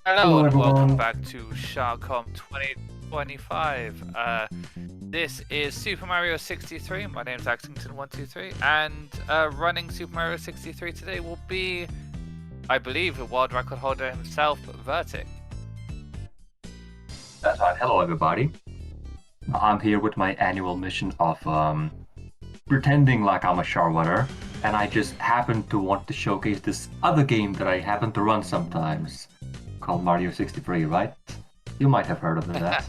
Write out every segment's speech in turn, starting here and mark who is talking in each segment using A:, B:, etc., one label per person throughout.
A: Hello
B: Hello
A: and welcome
B: everyone.
A: back to SHARCOM 2025. This is Super Mario 63. My name's Axington123, and running Super Mario 63 today will be, I believe, the world record holder himself, Vertic.
B: That's right. Hello everybody. I'm here with my annual mission of pretending like I'm a Charwater, and I just happen to want to showcase this other game that I happen to run sometimes, called Mario 63, right? You might have heard of that.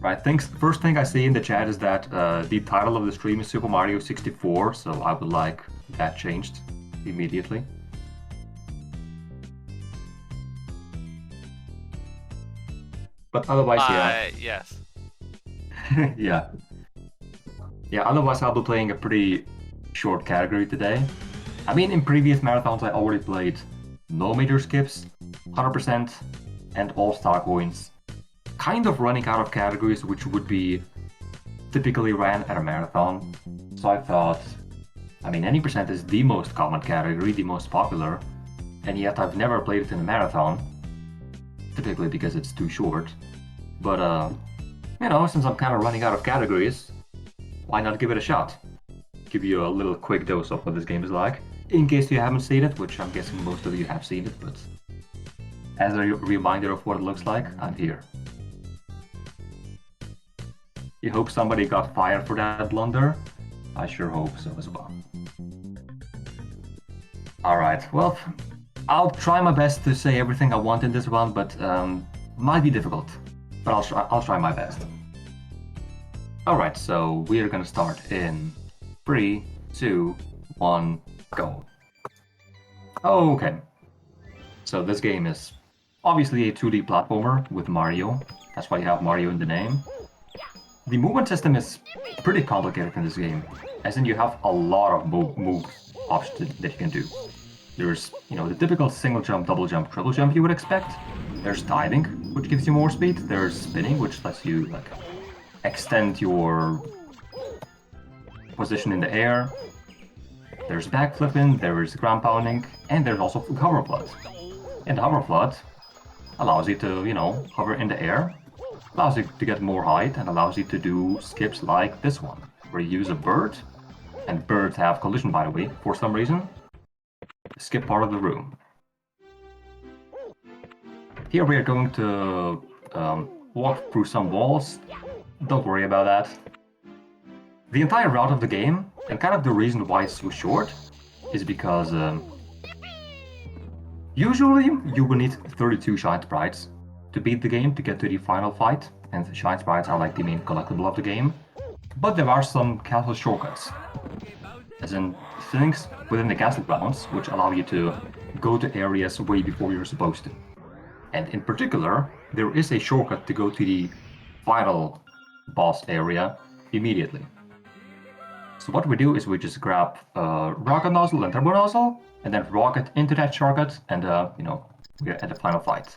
B: Right, first thing I see in the chat is that the title of the stream is Super Mario 64, so I would like that changed immediately. But otherwise, yeah.
A: Yes.
B: Yeah. Yeah, otherwise I'll be playing a pretty short category today. I mean, in previous marathons I already played no major skips, 100%, and all star coins. Kind of running out of categories which would be typically ran at a marathon. So I thought, I mean, any percent is the most common category, the most popular, and yet I've never played it in a marathon, typically because it's too short. But, you know, since I'm kind of running out of categories, why not give it a shot? Give you a little quick dose of what this game is like, in case you haven't seen it, which I'm guessing most of you have seen it, but as a reminder of what it looks like, I'm here. You hope somebody got fired for that blunder? I sure hope so as well. Alright, well, I'll try my best to say everything I want in this one, but might be difficult. But I'll try my best. Alright, so we're gonna start in 3, 2, 1, go. Okay. So this game is obviously a 2D platformer with Mario. That's why you have Mario in the name. The movement system is pretty complicated in this game, as in you have a lot of move options that you can do. There's, you know, the typical single jump, double jump, triple jump you would expect. There's diving, which gives you more speed. There's spinning, which lets you like extend your position in the air. There's backflipping, there's ground pounding, and there's also hover flood. And the hover flood allows you to, you know, hover in the air, allows you to get more height, and allows you to do skips like this one, where you use a bird, and birds have collision, by the way, for some reason. Skip part of the room. Here we are going to walk through some walls. Don't worry about that. The entire route of the game, and kind of the reason why it's so short, is because usually you will need 32 Shine Sprites to beat the game to get to the final fight, and the Shine Sprites are like the main collectible of the game. But there are some castle shortcuts, as in things within the castle grounds which allow you to go to areas way before you're supposed to. And in particular, there is a shortcut to go to the final boss area immediately. So what we do is we just grab rocket nozzle and turbo nozzle, and then rocket into that shortcut, and you know, we're at the final fight.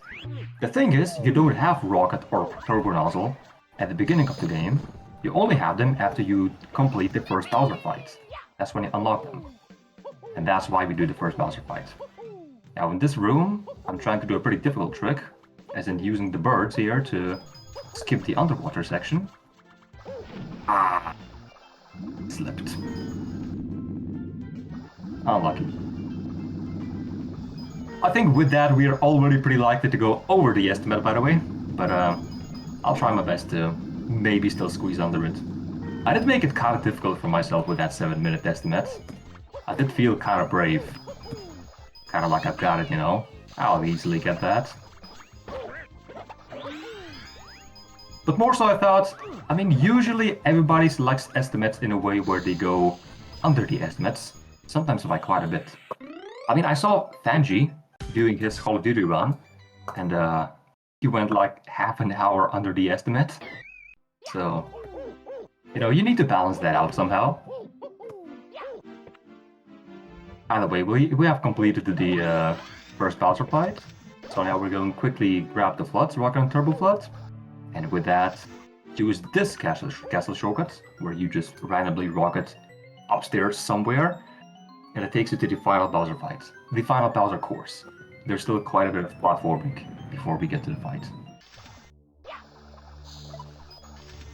B: The thing is, you don't have rocket or turbo nozzle at the beginning of the game. You only have them after you complete the first Bowser fight. That's when you unlock them. And that's why we do the first Bowser fight. Now in this room, I'm trying to do a pretty difficult trick, as in using the birds here to skip the underwater section. Ah! Slipped. Unlucky. I think with that we are already pretty likely to go over the estimate, by the way, but I'll try my best to maybe still squeeze under it. I did make it kind of difficult for myself with that 7-minute estimate. I did feel kind of brave. Kind of like I've got it, you know? I'll easily get that. But more so I thought, I mean, usually everybody selects estimates in a way where they go under the estimates, sometimes by quite a bit. I mean, I saw Fanji doing his Call of Duty run, and he went like half an hour under the estimate. So, you know, you need to balance that out somehow. Either way, we have completed the first Bowser fight, so now we're going to quickly grab the floods, Rocket and Turbo Flood, and with that, use this castle shortcut, where you just randomly rocket upstairs somewhere, and it takes you to the final Bowser fight, the final Bowser course. there's still quite a bit of platforming before we get to the fight.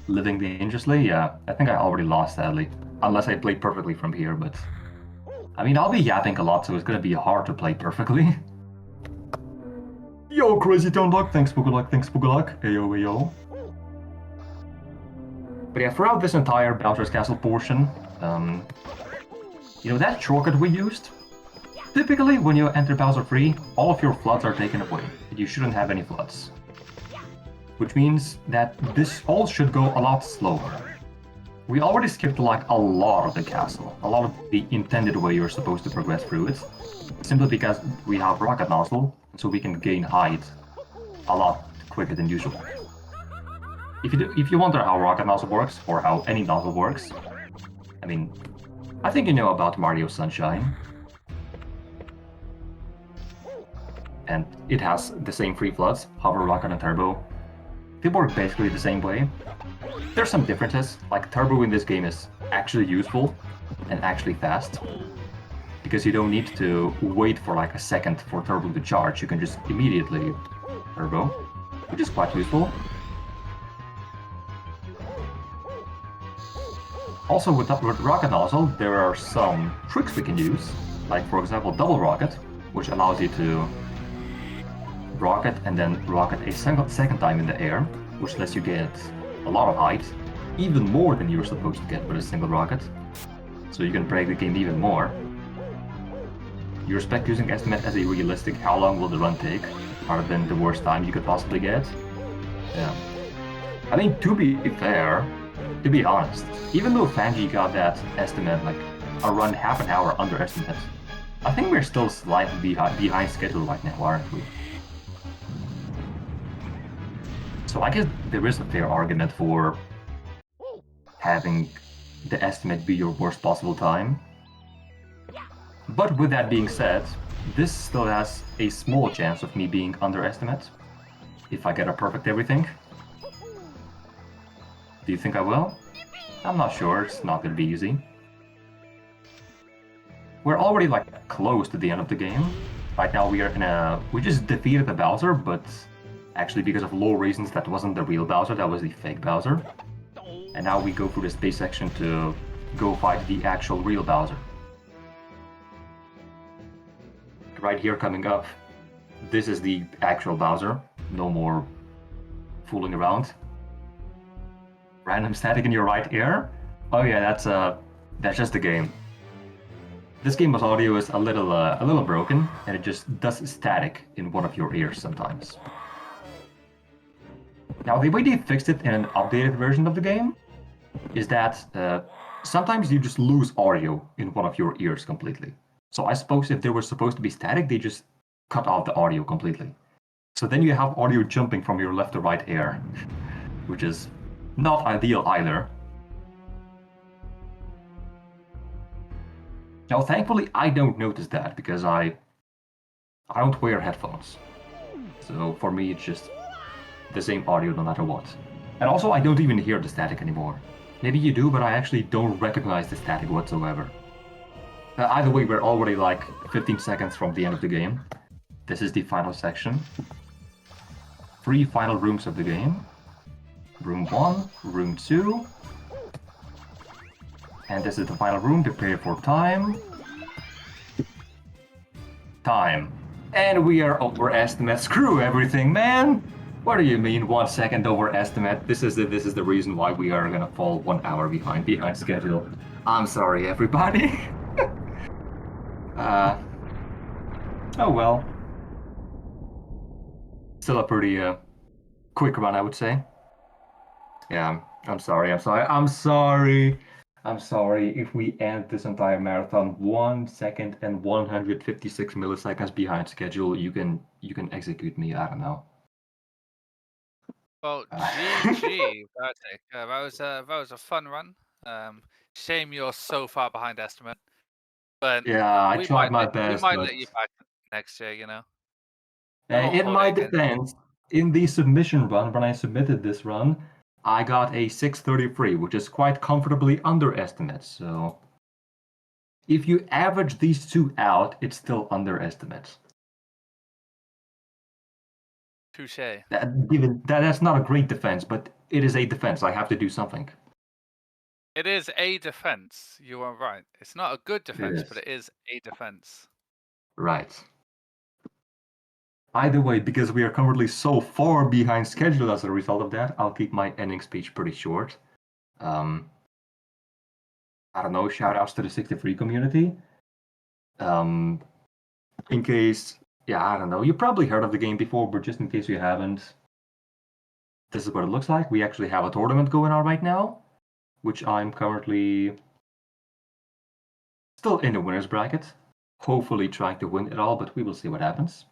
B: Living dangerously? Yeah, I think I already lost, sadly. Unless I play perfectly from here, but... I mean, I'll be yapping a lot, so it's gonna be hard to play perfectly. Yo, Crazy Town Luck, thanks Spookalock, thanks Spookalock. Ayo, ayo. But yeah, throughout this entire Bowser's Castle portion, you know, that shortcut we used? Typically, when you enter Bowser Free, all of your floods are taken away, and you shouldn't have any floods. Which means that this all should go a lot slower. We already skipped like a lot of the castle, a lot of the intended way you're supposed to progress through it, simply because we have Rocket Nozzle, so we can gain height a lot quicker than usual. If you wonder how Rocket Nozzle works, or how any nozzle works, I mean, I think you know about Mario Sunshine. And it has the same three floods, Hover, Rocket, and Turbo. They work basically the same way. There's some differences, like Turbo in this game is actually useful and actually fast. Because you don't need to wait for like a second for Turbo to charge, you can just immediately Turbo, which is quite useful. Also with Rocket Nozzle, there are some tricks we can use, like for example Double Rocket, which allows you to rocket and then rocket a second time in the air, which lets you get a lot of height, even more than you're supposed to get with a single rocket. So you can break the game even more. You respect using estimate as a realistic how long will the run take, rather than the worst time you could possibly get. Yeah. I mean, to be fair, to be honest, even though Fangi got that estimate like a run half an hour under estimate, I think we're still slightly behind schedule right now, aren't we? So I guess there is a fair argument for having the estimate be your worst possible time. But with that being said, this still has a small chance of me being underestimate, if I get a perfect everything. Do you think I will? I'm not sure, it's not gonna be easy. We're already like close to the end of the game. Right now we just defeated the Bowser, but actually because of low reasons that wasn't the real Bowser, that was the fake Bowser. And now we go through the space section to go fight the actual real Bowser. Right here coming up, this is the actual Bowser, no more fooling around. Random static in your right ear? Oh yeah, that's just the game. This game's audio is a little broken, and it just does static in one of your ears sometimes. Now, the way they fixed it in an updated version of the game is that sometimes you just lose audio in one of your ears completely. So I suppose if there was supposed to be static, they just cut off the audio completely. So then you have audio jumping from your left to right ear, which is not ideal either. Now, thankfully, I don't notice that because I don't wear headphones. So for me, it's just the same audio no matter what. And also, I don't even hear the static anymore. Maybe you do, but I actually don't recognize the static whatsoever. Either way, we're already like 15 seconds from the end of the game. This is the final section. 3 final rooms of the game. Room 1, Room 2. And this is the final room, prepare for time. Time. And we are overestimate. Screw everything, man! What do you mean 1 second overestimate? This is the reason why we are gonna fall 1 hour behind schedule. I'm sorry, everybody. Oh well. Still a pretty quick run, I would say. Yeah, I'm sorry if we end this entire marathon 1 second and 156 milliseconds behind schedule. You can execute me. I don't know.
A: Well, GG, Vertic. That was a fun run. Shame you're so far behind estimate. But
B: yeah, I tried my best.
A: We might
B: but
A: let you back next year, you know.
B: it might depend. In the submission run, when I submitted this run, I got a 633, which is quite comfortably underestimate. So if you average these two out, it's still underestimate.
A: Touche.
B: That's not a great defense, but it is a defense. I have to do something.
A: It is a defense. You are right. It's not a good defense, but
B: is.
A: it is a defense.
B: Right. Either way, because we are currently so far behind schedule as a result of that, I'll keep my ending speech pretty short. I don't know, shout outs to the 63 community. In case, yeah, I don't know, you probably heard of the game before, but just in case you haven't, this is what it looks like. We actually have a tournament going on right now, which I'm currently still in the winner's bracket. Hopefully trying to win it all, but we will see what happens.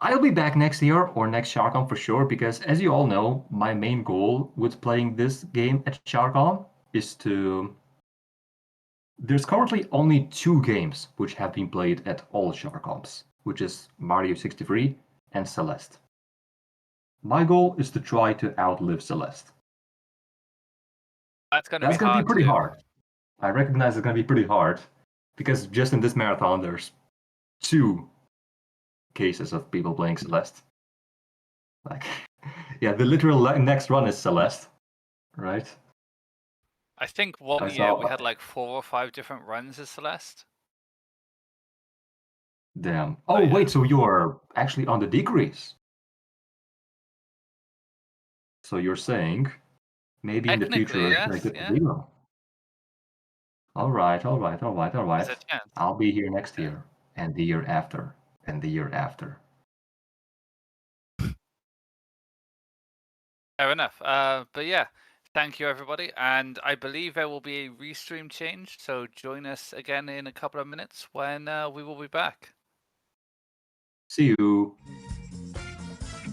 B: I'll be back next year or next SHARCOM for sure, because as you all know, my main goal with playing this game at SHARCOM is to... There's currently only 2 games which have been played at all SHARCOMs, which is Mario 63 and Celeste. My goal is to try to outlive Celeste.
A: That's going to
B: That's
A: be
B: going to
A: hard
B: be pretty
A: to do.
B: hard. I recognize it's going to be pretty hard, because just in this marathon there's 2 cases of people playing Celeste. Like, yeah, the literal next run is Celeste, right?
A: I think one
B: I
A: year
B: saw-
A: we had like 4 or 5 different runs as Celeste.
B: Damn.
A: Oh,
B: Oh,
A: yeah.
B: wait, so you're actually on the decrease. So you're saying maybe in the future
A: Technically,
B: make
A: yes,
B: it
A: yeah.
B: 0. All right.
A: There's a chance.
B: I'll be here next
A: Yeah.
B: year, and the year after, and the year after.
A: Fair enough. But yeah, thank you everybody, and I believe there will be a restream change. So join us again in a couple of minutes when we will be back.
B: See you.